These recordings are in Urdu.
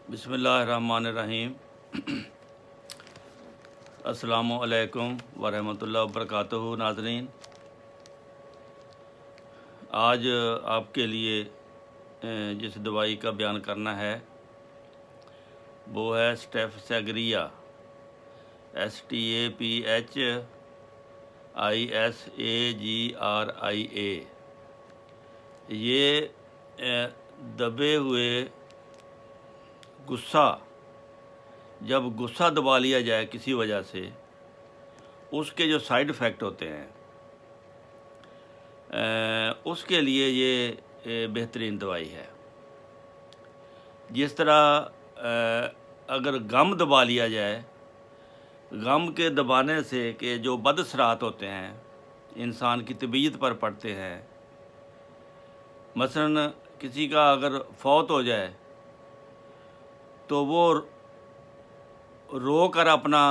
بسم اللہ الرحمن الرحیم۔ السلام علیکم ورحمۃ اللہ وبرکاتہ۔ ناظرین، آج آپ کے لیے جس دوائی کا بیان کرنا ہے وہ ہے اسٹیفساگریا، STAPHISAGRIA۔ یہ دبے ہوئے غصہ، جب غصہ دبا لیا جائے کسی وجہ سے، اس کے جو سائیڈ افیکٹ ہوتے ہیں اس کے لیے یہ بہترین دوائی ہے۔ جس طرح اگر غم دبا لیا جائے، غم کے دبانے سے کہ جو بد اثرات ہوتے ہیں انسان کی طبیعت پر پڑتے ہیں، مثلا کسی کا اگر فوت ہو جائے تو وہ رو کر اپنا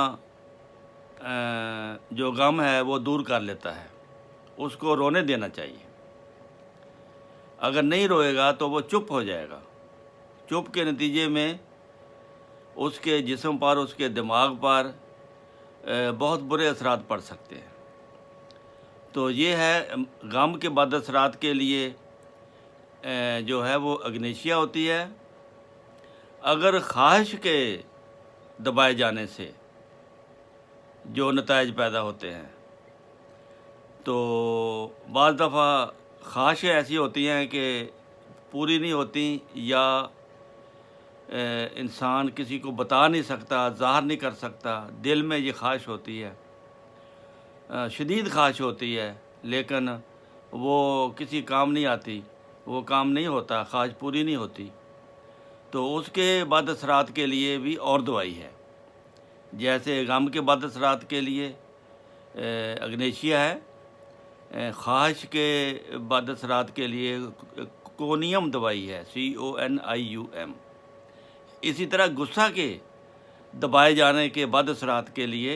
جو غم ہے وہ دور کر لیتا ہے، اس کو رونے دینا چاہیے۔ اگر نہیں روئے گا تو وہ چپ ہو جائے گا۔ چپ کے نتیجے میں اس کے جسم پر، اس کے دماغ پر بہت برے اثرات پڑ سکتے ہیں۔ تو یہ ہے غم کے بد اثرات کے لیے جو ہے وہ اگنیشیا ہوتی ہے۔ اگر خواہش کے دبائے جانے سے جو نتائج پیدا ہوتے ہیں، تو بعض دفعہ خواہشیں ایسی ہوتی ہیں کہ پوری نہیں ہوتی، یا انسان کسی کو بتا نہیں سکتا، ظاہر نہیں کر سکتا، دل میں یہ خواہش ہوتی ہے، شدید خواہش ہوتی ہے، لیکن وہ کسی کام نہیں آتی، وہ کام نہیں ہوتا، خواہش پوری نہیں ہوتی۔ تو اس کے بد اثرات کے لیے بھی اور دوائی ہے۔ جیسے غم کے بد اثرات کے لیے اگنیشیا ہے، خواہش کے بد اثرات کے لیے کونیم دوائی ہے، CONIUM۔ اسی طرح غصہ کے دبائے جانے کے بد اثرات کے لیے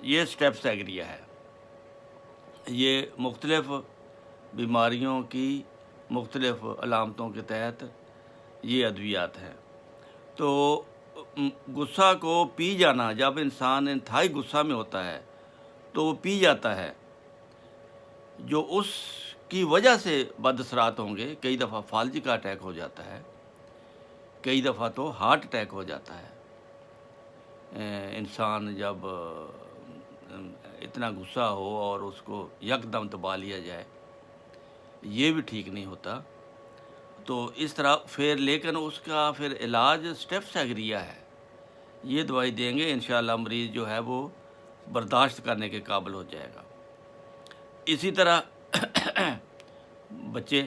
یہ اسٹیفساگریا ہے۔ یہ مختلف بیماریوں کی مختلف علامتوں کے تحت یہ ادویات ہیں۔ تو غصہ کو پی جانا، جب انسان انتہائی غصہ میں ہوتا ہے تو وہ پی جاتا ہے، جو اس کی وجہ سے بد اثرات ہوں گے۔ کئی دفعہ فالج کا اٹیک ہو جاتا ہے، کئی دفعہ تو ہارٹ اٹیک ہو جاتا ہے۔ انسان جب اتنا غصہ ہو اور اس کو یکدم دبا لیا جائے، یہ بھی ٹھیک نہیں ہوتا۔ تو اس طرح لیکن اس کا پھر علاج اسٹیفساگریا ہے۔ یہ دوائی دیں گے، انشاءاللہ مریض جو ہے وہ برداشت کرنے کے قابل ہو جائے گا۔ اسی طرح بچے،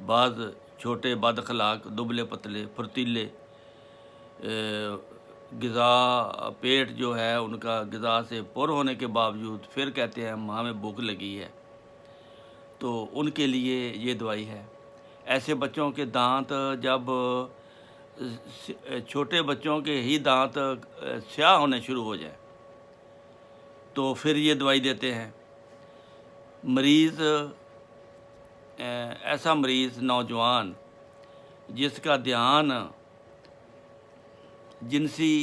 بعض چھوٹے بد اخلاق، دبلے پتلے پھرتیلے، غذا پیٹ جو ہے ان کا غذا سے پر ہونے کے باوجود پھر کہتے ہیں ہمیں بھوک لگی ہے، تو ان کے لیے یہ دوائی ہے۔ ایسے بچوں کے دانت، جب چھوٹے بچوں کے ہی دانت سیاہ ہونے شروع ہو جائیں تو پھر یہ دوائی دیتے ہیں۔ مریض، ایسا مریض نوجوان جس کا دھیان جنسی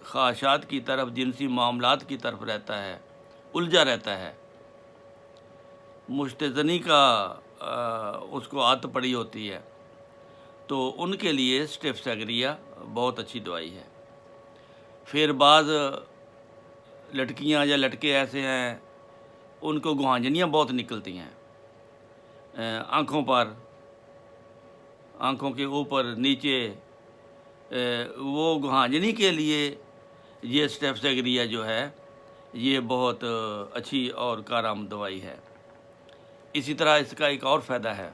خواہشات کی طرف، جنسی معاملات کی طرف رہتا ہے، الجھا رہتا ہے، مشتزنی کا اس کو عادت پڑی ہوتی ہے، تو ان کے لیے اسٹیفساگریا بہت اچھی دوائی ہے۔ پھر بعض لڑکیاں یا لڑکے ایسے ہیں ان کو گوہانجنیاں بہت نکلتی ہیں آنکھوں پر، آنکھوں کے اوپر، نیچے، وہ گوہانجنی کے لیے یہ اسٹیفساگریا جو ہے یہ بہت اچھی اور کارآمد دوائی ہے۔ اسی طرح اس کا ایک اور فائدہ ہے،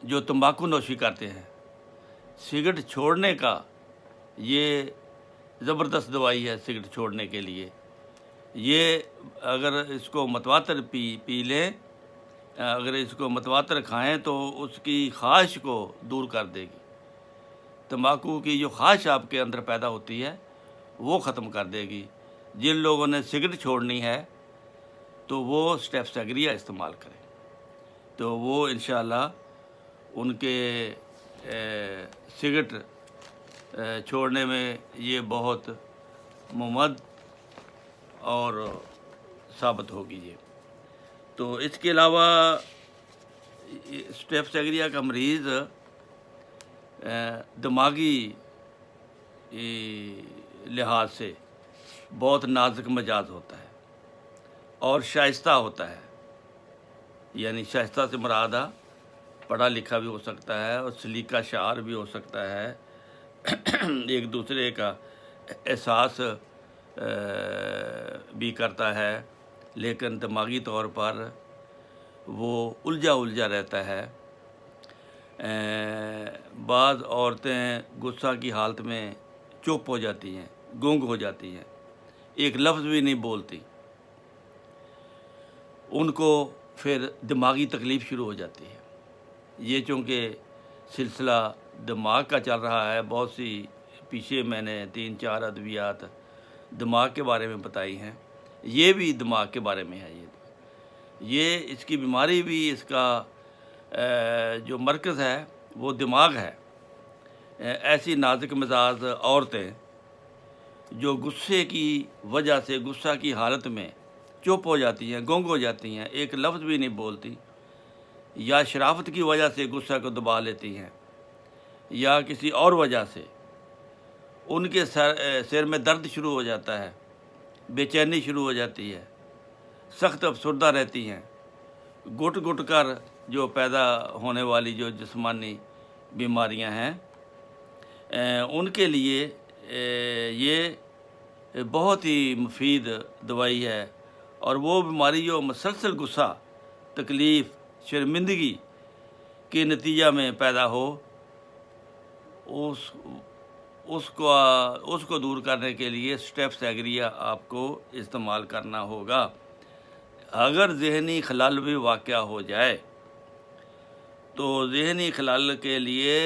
جو تمباکو نوشی کرتے ہیں، سگریٹ چھوڑنے کا یہ زبردست دوائی ہے۔ سگریٹ چھوڑنے کے لیے یہ اگر اس کو متواتر پی لیں، اگر اس کو متواتر کھائیں تو اس کی خواہش کو دور کر دے گی۔ تمباکو کی جو خواہش آپ کے اندر پیدا ہوتی ہے وہ ختم کر دے گی۔ جن لوگوں نے سگریٹ چھوڑنی ہے تو وہ اسٹیفساگریا استعمال کریں، تو وہ انشاءاللہ ان کے سگریٹ چھوڑنے میں یہ بہت ممد اور ثابت ہوگی یہ۔ تو اس کے علاوہ اسٹیپس ایگریا کا مریض دماغی لحاظ سے بہت نازک مزاج ہوتا ہے اور شائستہ ہوتا ہے، یعنی شائستہ سے مراد پڑھا لکھا بھی ہو سکتا ہے اور سلیقہ شعار بھی ہو سکتا ہے، ایک دوسرے کا احساس بھی کرتا ہے، لیکن دماغی طور پر وہ الجھا رہتا ہے۔ بعض عورتیں غصہ کی حالت میں چپ ہو جاتی ہیں، گونگ ہو جاتی ہیں، ایک لفظ بھی نہیں بولتی، ان کو پھر دماغی تکلیف شروع ہو جاتی ہے۔ یہ چونکہ سلسلہ دماغ کا چل رہا ہے، بہت سی پیچھے میں نے 3-4 ادویات دماغ کے بارے میں بتائی ہیں، یہ بھی دماغ کے بارے میں ہے۔ یہ اس کی بیماری بھی، اس کا جو مرکز ہے وہ دماغ ہے۔ ایسی نازک مزاج عورتیں جو غصے کی وجہ سے، غصہ کی حالت میں چپ ہو جاتی ہیں، گونگ ہو جاتی ہیں، ایک لفظ بھی نہیں بولتی، یا شرافت کی وجہ سے غصہ کو دبا لیتی ہیں، یا کسی اور وجہ سے ان کے سر میں درد شروع ہو جاتا ہے، بے چینی شروع ہو جاتی ہے، سخت افسردہ رہتی ہیں، گٹ گٹ کر جو پیدا ہونے والی جو جسمانی بیماریاں ہیں، ان کے لیے یہ بہت ہی مفید دوائی ہے۔ اور وہ بیماری جو مسلسل غصہ، تکلیف، شرمندگی کے نتیجہ میں پیدا ہو، اس کو دور کرنے کے لیے اسٹیپس ایگریا آپ کو استعمال کرنا ہوگا۔ اگر ذہنی خلل بھی واقع ہو جائے تو ذہنی خلل کے لیے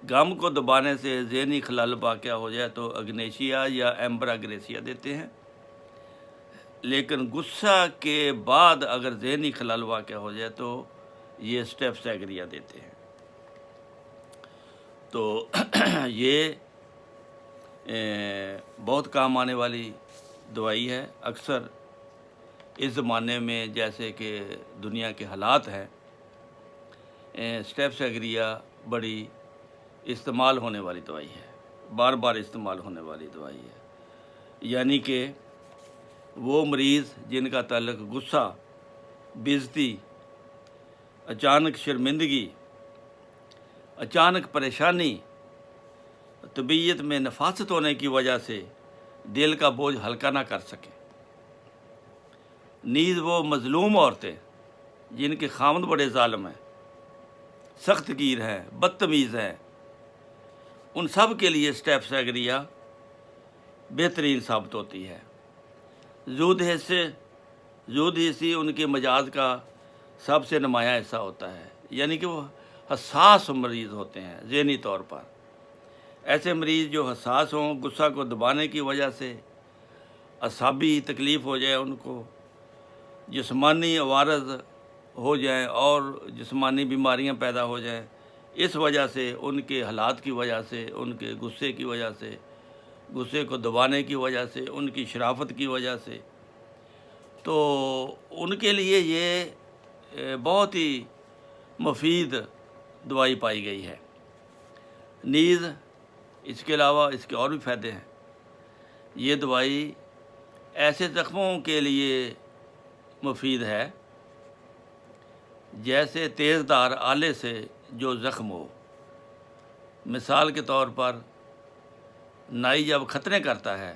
غم کو دبانے سے ذہنی خلل واقع ہو جائے تو اگنیشیا یا ایمبراگریسیا دیتے ہیں، لیکن غصہ کے بعد اگر ذہنی خلل واقع ہو جائے تو یہ اسٹیپس ایگریا دیتے ہیں۔ تو یہ بہت کام آنے والی دوائی ہے۔ اکثر اس زمانے میں جیسے کہ دنیا کے حالات ہیں، اسٹیپس ایگریا بڑی استعمال ہونے والی دوائی ہے، بار بار استعمال ہونے والی دوائی ہے۔ یعنی کہ وہ مریض جن کا تعلق غصہ، بےعزتی، اچانک شرمندگی، اچانک پریشانی، طبیعت میں نفاست ہونے کی وجہ سے دل کا بوجھ ہلکا نہ کر سکے، نیز وہ مظلوم عورتیں جن کے خاوند بڑے ظالم ہیں، سخت گیر ہیں، بدتمیز ہیں، ان سب کے لیے اسٹیپس ایگریا بہترین ثابت ہوتی ہے۔ زود حسی ان کے مزاج کا سب سے نمایاں حصہ ہوتا ہے، یعنی کہ وہ حساس مریض ہوتے ہیں ذہنی طور پر۔ ایسے مریض جو حساس ہوں، غصہ کو دبانے کی وجہ سے اعصابی تکلیف ہو جائے، ان کو جسمانی عوارض ہو جائیں اور جسمانی بیماریاں پیدا ہو جائیں، اس وجہ سے، ان کے حالات کی وجہ سے، ان کے غصے کی وجہ سے، غصے کو دبانے کی وجہ سے، ان کی شرافت کی وجہ سے، تو ان کے لیے یہ بہت ہی مفید دوائی پائی گئی ہے۔ نیز اس کے علاوہ اس کے اور بھی فائدے ہیں۔ یہ دوائی ایسے زخموں کے لیے مفید ہے جیسے تیز دھار آلے سے جو زخم ہو۔ مثال کے طور پر نائی جب ختنے کرتا ہے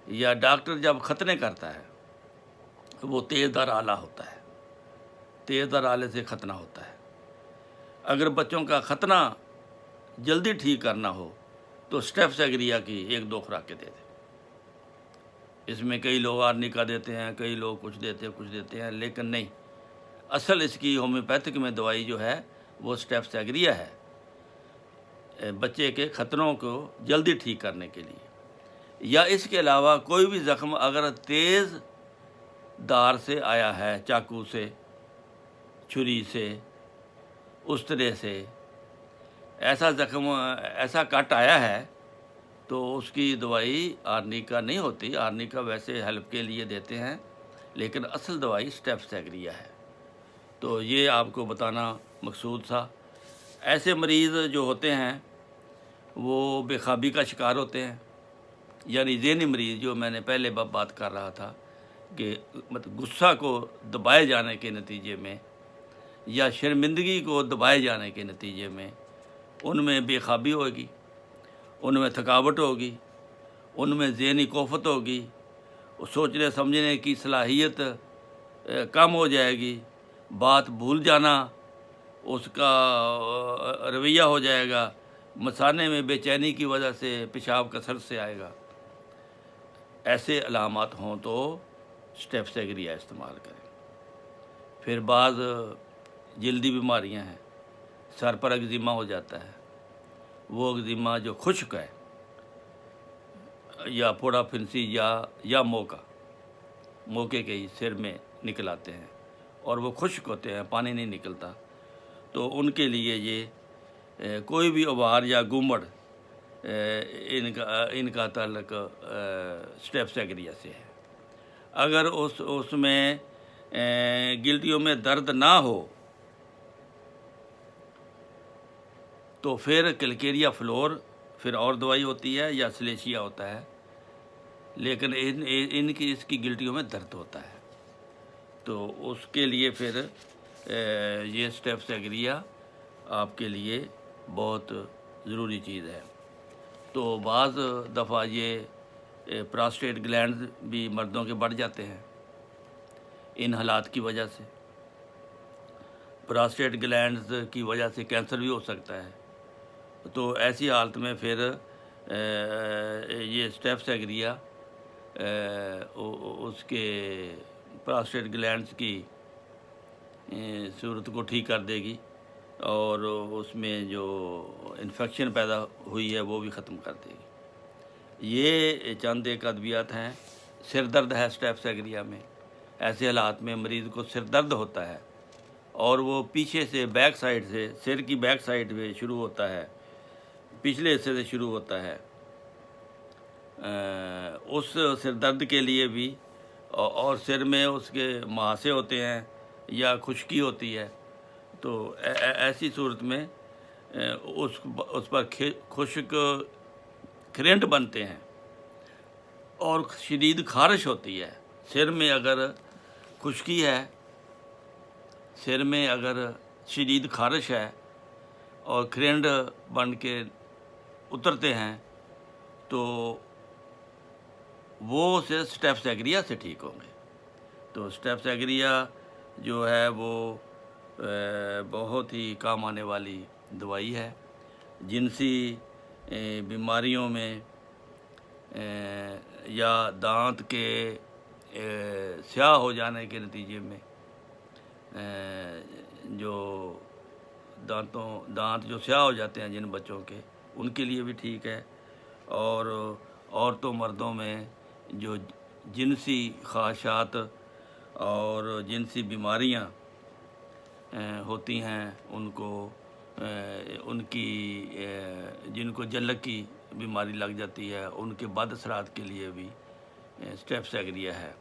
یا ڈاکٹر جب ختنے کرتا ہے، وہ تیز دھار آلہ ہوتا ہے، تیز دھار آلے سے ختنہ ہوتا ہے۔ اگر بچوں کا ختنہ جلدی ٹھیک کرنا ہو تو اسٹیپس ایگریا کی 1-2 خوراکیں دے دیں۔ اس میں کئی لوگ آرنیکا دیتے ہیں، کئی لوگ کچھ دیتے ہیں، لیکن نہیں، اصل اس کی ہومیوپیتھک میں دوائی جو ہے وہ اسٹیپس ایگریا ہے، بچے کے ختنوں کو جلدی ٹھیک کرنے کے لیے۔ یا اس کے علاوہ کوئی بھی زخم اگر تیز دھار سے آیا ہے، چاقو سے، چھری سے، اس طرح سے ایسا زخم ایسا کٹ آیا ہے تو اس کی دوائی آرنیکا نہیں ہوتی، آرنیکا ویسے ہیلپ کے لیے دیتے ہیں، لیکن اصل دوائی اسٹیفزاگریا ہے۔ تو یہ آپ کو بتانا مقصود تھا۔ ایسے مریض جو ہوتے ہیں وہ بے خوابی کا شکار ہوتے ہیں، یعنی ذہنی مریض جو میں نے پہلے بات کر رہا تھا کہ مطلب غصہ کو دبائے جانے کے نتیجے میں یا شرمندگی کو دبائے جانے کے نتیجے میں ان میں بے خوابی ہوگی، ان میں تھکاوٹ ہوگی، ان میں ذہنی کوفت ہوگی، سوچنے سمجھنے کی صلاحیت کم ہو جائے گی، بات بھول جانا اس کا رویہ ہو جائے گا، مثانے میں بے چینی کی وجہ سے پیشاب کثرت سے آئے گا۔ ایسے علامات ہوں تو اسٹیفزاگریا استعمال کریں۔ پھر بعض جلدی بیماریاں ہیں، سر پر ایگزیما ہو جاتا ہے، وہ ایگزیما جو خشک ہے یا پھوڑا پھنسی یا موقع کے ہی سر میں نکل آتے ہیں اور وہ خشک ہوتے ہیں، پانی نہیں نکلتا، تو ان کے لیے یہ کوئی بھی ابار یا گمڑ ان کا تعلق اسٹیفزاگریا سے ہے۔ اگر اس میں گلٹیوں میں درد نہ ہو تو پھر کلکیریا فلور پھر اور دوائی ہوتی ہے یا سلیشیا ہوتا ہے، لیکن اس کی گلٹیوں میں درد ہوتا ہے، تو اس کے لیے پھر یہ اسٹیفزاگریا آپ کے لیے بہت ضروری چیز ہے۔ تو بعض دفعہ یہ پراسٹیٹ گلینڈز بھی مردوں کے بڑھ جاتے ہیں ان حالات کی وجہ سے۔ پراسٹیٹ گلینڈز کی وجہ سے کینسر بھی ہو سکتا ہے، تو ایسی حالت میں پھر یہ اسٹیفزاگریا اس کے پراسٹیٹ گلینڈز کی صورت کو ٹھیک کر دے گی اور اس میں جو انفیکشن پیدا ہوئی ہے وہ بھی ختم کر دے گی۔ یہ چند ایک ادویات ہیں۔ سر درد ہے اسٹیفزاگریا میں، ایسے حالات میں مریض کو سر درد ہوتا ہے اور وہ پیچھے سے بیک سائڈ سے، سر کی بیک سائڈ میں شروع ہوتا ہے، پچھلے حصے سے شروع ہوتا ہے۔ اس سر درد کے لیے بھی اور سر میں اس کے مہاسے ہوتے ہیں یا خشکی ہوتی ہے، تو ایسی صورت میں اس پر خشک کھرینٹ بنتے ہیں اور شدید خارش ہوتی ہے۔ سر میں اگر خشکی ہے، سر میں اگر شدید خارش ہے اور کھرینٹ بن کے اترتے ہیں تو وہ اسٹیفزاگریا سے ٹھیک ہوں گے۔ تو اسٹیفزاگریا جو ہے وہ بہت ہی کام آنے والی دوائی ہے۔ جنسی بیماریوں میں یا دانت کے سیاہ ہو جانے کے نتیجے میں جو دانت جو سیاہ ہو جاتے ہیں جن بچوں کے، ان کے لیے بھی ٹھیک ہے۔ اور عورتوں مردوں میں جو جنسی خواہشات اور جنسی بیماریاں ہوتی ہیں ان کو جن کو جلک کی بیماری لگ جاتی ہے ان کے بد اثرات کے لیے بھی اسٹیفزاگریا ہے،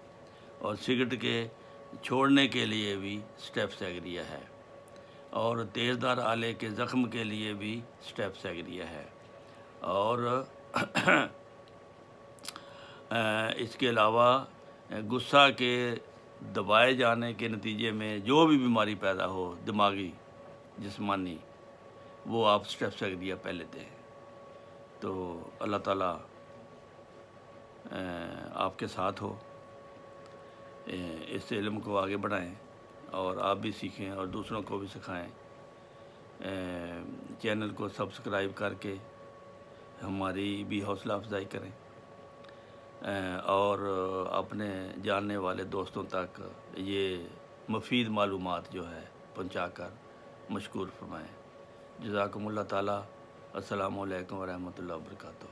اور سگریٹ کے چھوڑنے کے لیے بھی اسٹیفزاگریا ہے، اور تیز دھار آلے کے زخم کے لیے بھی اسٹیفزاگریا ہے، اور اس کے علاوہ غصہ کے دبائے جانے کے نتیجے میں جو بھی بیماری پیدا ہو، دماغی جسمانی، وہ آپ اسٹیفزاگریا پہ لیتے ہیں۔ تو اللہ تعالیٰ آپ کے ساتھ ہو، اس علم کو آگے بڑھائیں اور آپ بھی سیکھیں اور دوسروں کو بھی سکھائیں۔ چینل کو سبسکرائب کر کے ہماری بھی حوصلہ افزائی کریں اور اپنے جاننے والے دوستوں تک یہ مفید معلومات جو ہے پہنچا کر مشکور فرمائیں۔ جزاکم اللہ تعالیٰ۔ السلام علیکم ورحمۃ اللہ وبرکاتہ۔